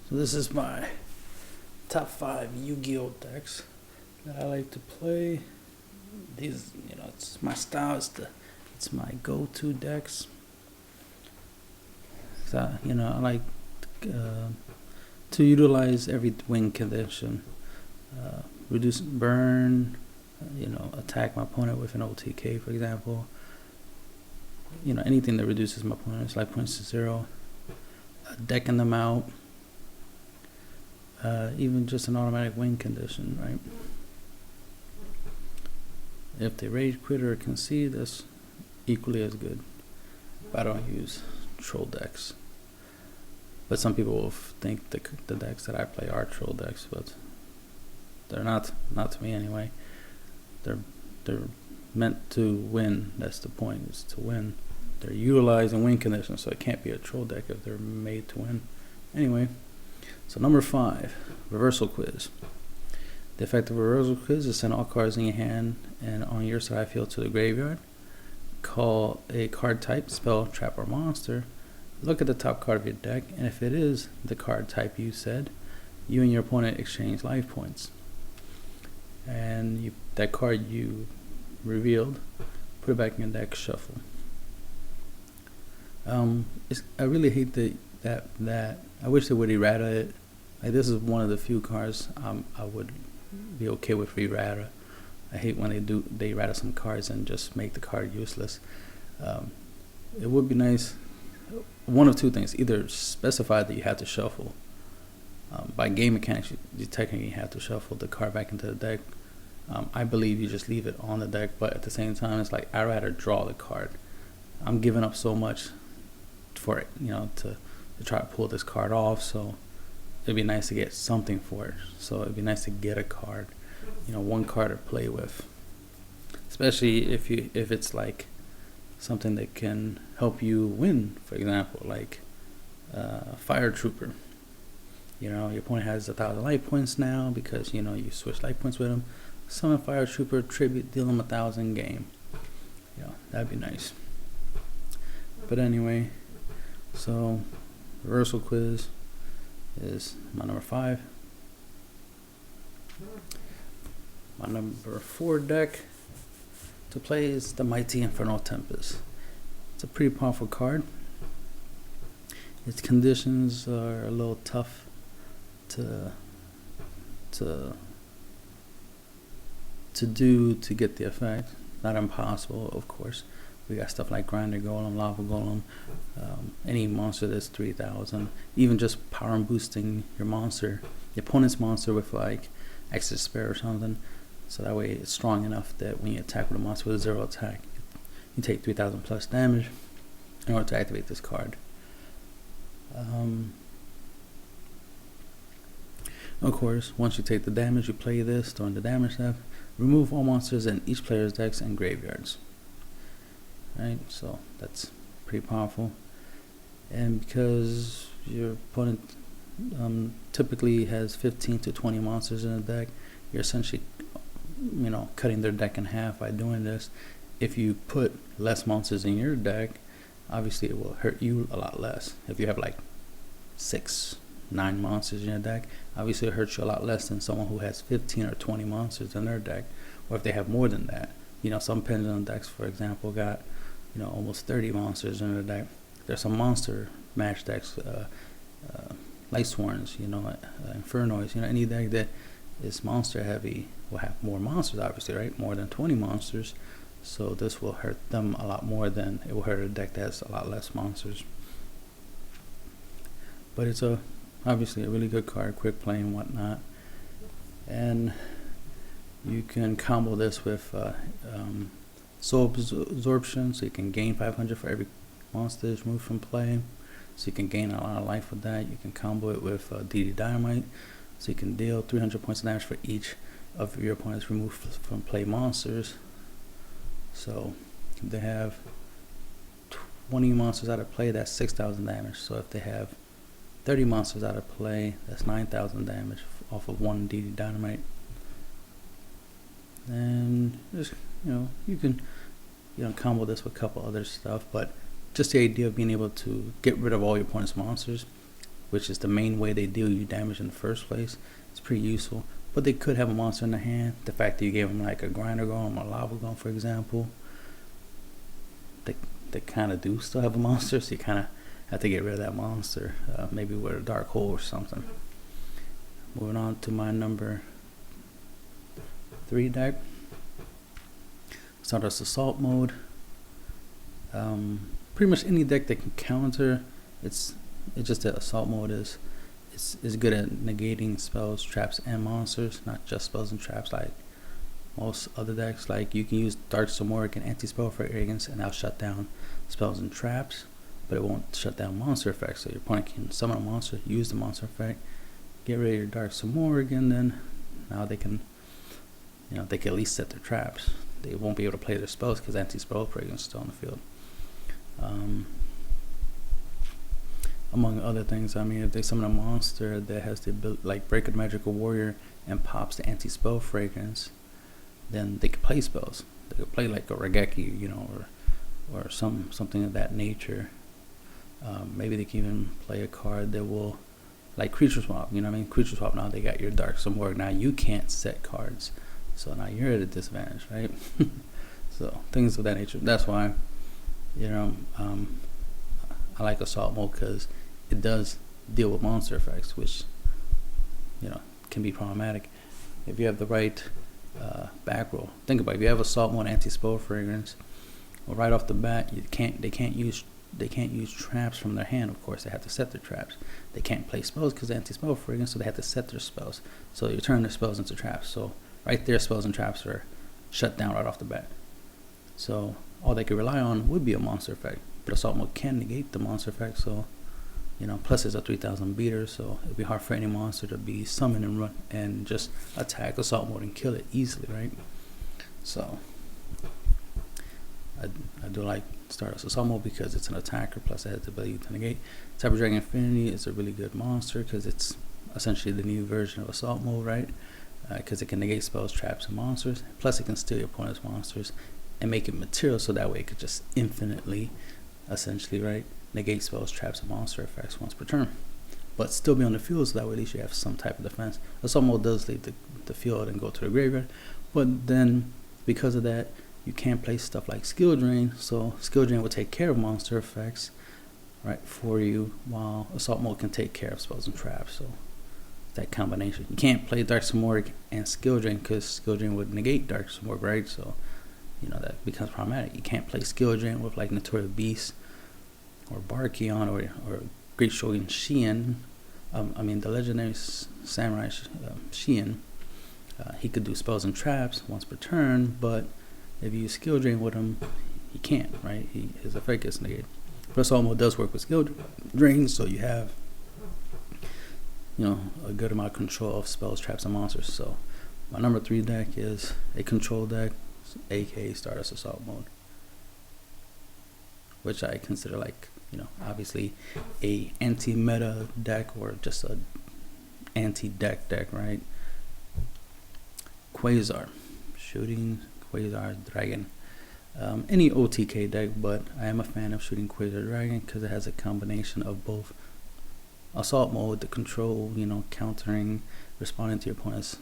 So this is my top 5 Yu-Gi-Oh decks that I like to play. These, it's my style. It's my go-to decks. So, I like to utilize every win condition. Reduce burn. Attack my opponent with an OTK, for example. Anything that reduces my opponent's life points to 0. Decking them out. Even just an automatic win condition, right? If they rage quit or concede, that's equally as good. But I don't use troll decks. But some people will think the decks that I play are troll decks, but they're not to me anyway. They're meant to win. That's the point, is to win. They're utilizing win conditions, so it can't be a troll deck if they're made to win. Anyway, so number 5, reversal quiz. The effect of reversal quiz is send all cards in your hand and on your side field to the graveyard. Call a card type, spell, trap, or monster. Look at the top card of your deck, and if it is the card type you said, you and your opponent exchange life points. And that card you revealed, put it back in your deck, shuffle. I really hate that. I wish they would errata it. Like, this is one of the few cards I would be okay with errata. I hate when they errata some cards and just make the card useless. It would be nice. One of two things: either specify that you have to shuffle. By game mechanics, you technically have to shuffle the card back into the deck. I believe you just leave it on the deck, but at the same time, it's like, I'd rather draw the card. I'm giving up so much for it, to try to pull this card off. So it'd be nice to get something for it. So it'd be nice to get a card, one card to play with. Especially if it's like something that can help you win. For example, like Fire Trooper. Your opponent has 1,000 life points now because you switch life points with him. Summon Fire Trooper, tribute, deal him 1,000 game. That'd be nice. But anyway, so reversal quiz is my number 5. My number 4 deck to play is the mighty Inferno Tempest. It's a pretty powerful card. Its conditions are a little tough to get the effect. Not impossible, of course. We got stuff like Grinder Golem, Lava Golem, any monster that's 3,000. Even just power and boosting your opponent's monster with like extra spare or something. So that way it's strong enough that when you attack with a monster with a 0 attack, you take 3,000 plus damage in order to activate this card. Of course, once you take the damage, you play this during the damage step. Remove all monsters in each player's decks and graveyards. Right, so that's pretty powerful. And because your opponent typically has 15 to 20 monsters in the deck, you're essentially, cutting their deck in half by doing this. If you put less monsters in your deck, obviously it will hurt you a lot less. If you have like 6, 9 monsters in your deck, obviously it hurts you a lot less than someone who has 15 or 20 monsters in their deck, or if they have more than that. Some Pendulum decks, for example, got almost 30 monsters in their deck. There's some monster match decks, Light Sworns, Infernoids, any deck that is monster heavy will have more monsters, obviously, right? More than 20 monsters. So this will hurt them a lot more than it will hurt a deck that has a lot less monsters. But it's obviously a really good card, quick play and whatnot. And you can combo this with Soul Absorption, so you can gain 500 for every monster that's removed from play. So you can gain a lot of life with that. You can combo it with DD Dynamite, so you can deal 300 points of damage for each of your opponent's removed from play monsters. So if they have 20 monsters out of play, that's 6,000 damage. So if they have 30 monsters out of play, that's 9,000 damage off of one DD Dynamite. And just, you can combo this with a couple other stuff, but just the idea of being able to get rid of all your opponent's monsters which is the main way they deal you damage in the first place. It's pretty useful. But they could have a monster in their hand. The fact that you gave them like a grinder gun or a lava gun, for example, they kind of do still have a monster, so you kind of have to get rid of that monster, maybe with a dark hole or something. Moving on to my number 3 deck. Stardust Assault mode. Pretty much any deck that can counter. It's just that Assault mode is good at negating spells, traps, and monsters, not just spells and traps like most other decks. Like you can use Dark Samoric and anti-spell fragrance, and that'll shut down spells and traps, but it won't shut down monster effects. So your opponent can summon a monster, use the monster effect, get rid of your Dark Samoric, and then now they can, they can at least set their traps. They won't be able to play their spells because anti-spell fragrance is still on the field. Among other things, I mean, if they summon a monster that has the ability, like Break a Magical Warrior, and pops the anti-spell fragrance, then they could play spells. They could play like a Regeki, or something of that nature. Maybe they can even play a card that will, like Creature Swap. Creature Swap. Now they got your Dark Samoric. Now you can't set cards, so now you're at a disadvantage, right? So things of that nature. That's why, I like Assault mode because it does deal with monster effects, which can be problematic if you have the right back row. Think about it. If you have Assault mode anti-spell fragrance, well, right off the bat, they can't use traps from their hand. Of course, they have to set their traps. They can't play spells because anti-spell fragrance, so they have to set their spells. So you turn their spells into traps. So right there, spells and traps are shut down right off the bat. So all they could rely on would be a monster effect. But Assault mode can negate the monster effect, so plus it's a 3000 beater, so it'd be hard for any monster to be summoned and run and just attack Assault mode and kill it easily, right? So I do like Stardust Assault mode because it's an attacker, plus it has the ability to negate. Cyber Dragon Infinity is a really good monster because it's essentially the new version of Assault mode, right? Because it can negate spells, traps, and monsters. Plus it can steal your opponent's monsters and make it material, so that way it could just infinitely, essentially, right, negate spells, traps, and monster effects once per turn, but still be on the field, so that way at least you have some type of defense. Assault mode does leave the field and go to the graveyard, but then because of that, you can't play stuff like Skill Drain, so Skill Drain will take care of monster effects, right, for you, while Assault mode can take care of spells and traps. So that combination, you can't play Dark Samoric and Skill Drain because Skill Drain would negate Dark Samoric, right? So that becomes problematic. You can't play Skill Drain with like Notorious Beast or Barkion or Great Shogun Shien. The legendary samurai Shien. He could do spells and traps once per turn, but if you use Skill Drain with him, he can't, right? His effect gets negated. But Assault mode does work with Skill Drain, so you have a good amount of control of spells, traps, and monsters. So my number 3 deck is a control deck, aka Stardust Assault mode, which I consider like obviously a anti-meta deck or just a anti-deck, right? Quasar, Shooting Quasar Dragon, any OTK deck, but I am a fan of Shooting Quasar Dragon because it has a combination of both Assault mode, the control, countering, responding to your opponent's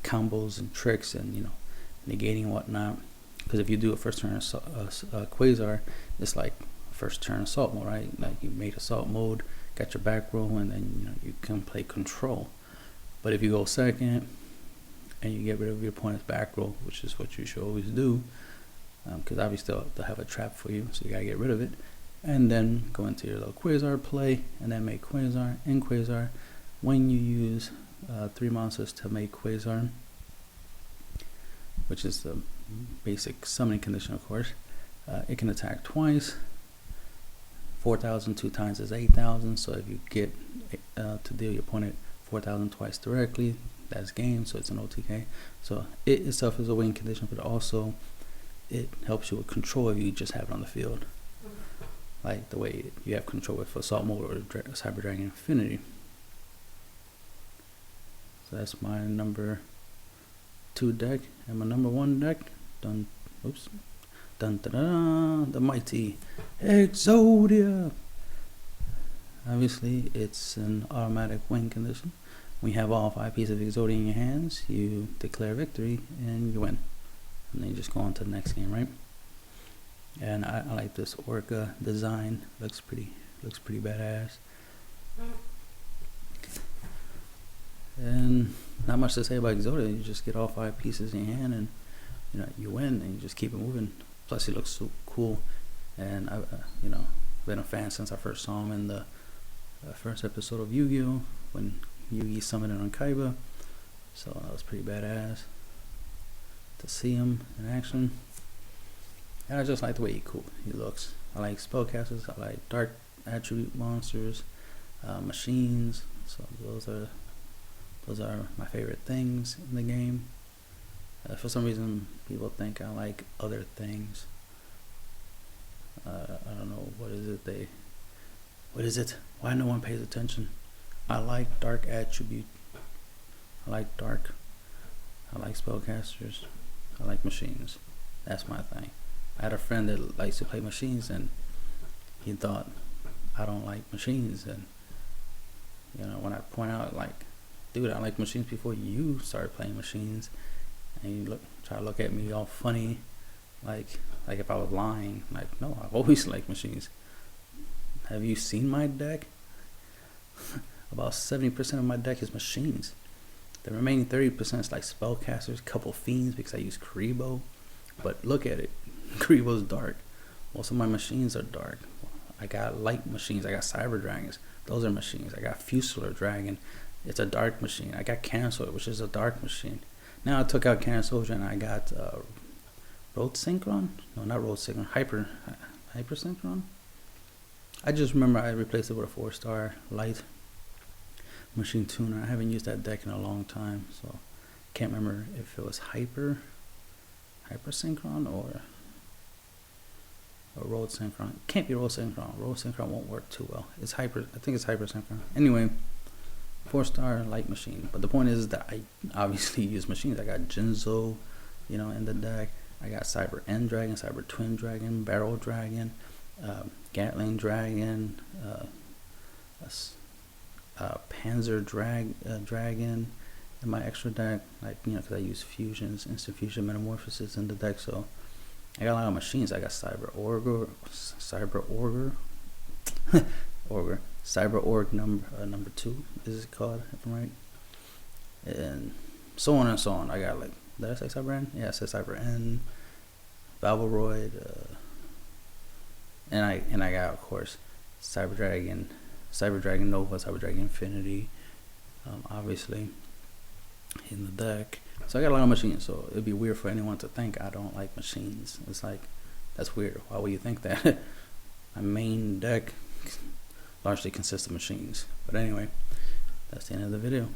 combos and tricks, and negating and whatnot. Because if you do a first turn Quasar, it's like first turn Assault mode, right? Like you made Assault mode, got your back row, and then you can play control. But if you go second and you get rid of your opponent's back row, which is what you should always do, because obviously they'll have a trap for you, so you gotta get rid of it, and then go into your little Quasar play, and then make Quasar and Quasar. When you use 3 monsters to make Quasar, which is the basic summoning condition, of course, it can attack twice. 4,000 2 times is 8,000. So if you get to deal your opponent 4,000 twice directly, that's game. So it's an OTK. So it itself is a win condition, but also it helps you with control if you just have it on the field, like the way you have control with Assault mode or Cyber Dragon Infinity. So that's my number 2 deck, and my number 1 deck, the mighty Exodia. Obviously, it's an automatic win condition. When you have all 5 pieces of Exodia in your hands, you declare victory and you win. And then you just go on to the next game, right? And I like this Orca design. Looks pretty badass. And not much to say about Exodia. You just get all 5 pieces in your hand, and you win, and you just keep it moving. Plus, he looks so cool, and I've been a fan since I first saw him in the first episode of Yu-Gi-Oh! When Yugi summoned it on Kaiba. So that was pretty badass to see him in action. And I just like the way he looks. I like spellcasters. I like dark attribute monsters, machines. So those are my favorite things in the game. For some reason, people think I like other things. I don't know, what is it? Why no one pays attention? I like dark attribute. I like dark. I like spellcasters. I like machines. That's my thing. I had a friend that likes to play machines, and he thought I don't like machines. And when I point out, like, dude, I like machines before you started playing machines, and you try to look at me all funny, like if I was lying. Like, no, I've always liked machines. Have you seen my deck? About 70% of my deck is machines. The remaining 30% is like spellcasters, couple fiends because I use Karibo. But look at it, Karibo's dark. Most of my machines are dark. I got light machines. I got Cyber Dragons. Those are machines. I got Fusilier Dragon. It's a dark machine. I got Cancel, which is a dark machine. Now I took out Cancel and I got Road Synchron. No, not Road Synchron. Hyper Synchron. I just remember I replaced it with a 4-star light machine tuner. I haven't used that deck in a long time, so can't remember if it was Hyper Synchron or Road Synchron. Can't be Road Synchron. Road Synchron won't work too well. It's I think it's Hyper Synchron. Anyway, 4-star light machine. But the point is that I obviously use machines. I got Jinzo, in the deck. I got Cyber End Dragon, Cyber Twin Dragon, Barrel Dragon, Gatling Dragon, Panzer Dragon in my extra deck, because I use fusions, instant fusion, metamorphosis in the deck. So I got a lot of machines. I got Cyber Org number 2 is it called, if I'm right, and so on and so on. I got did I say Cyber N? Yeah, I said Cyber N, Valveroid, and I got, of course, Cyber Dragon Nova, Cyber Dragon Infinity, obviously in the deck. So I got a lot of machines. So it'd be weird for anyone to think I don't like machines. It's like, that's weird. Why would you think that? My main deck largely consists of machines. But anyway, that's the end of the video.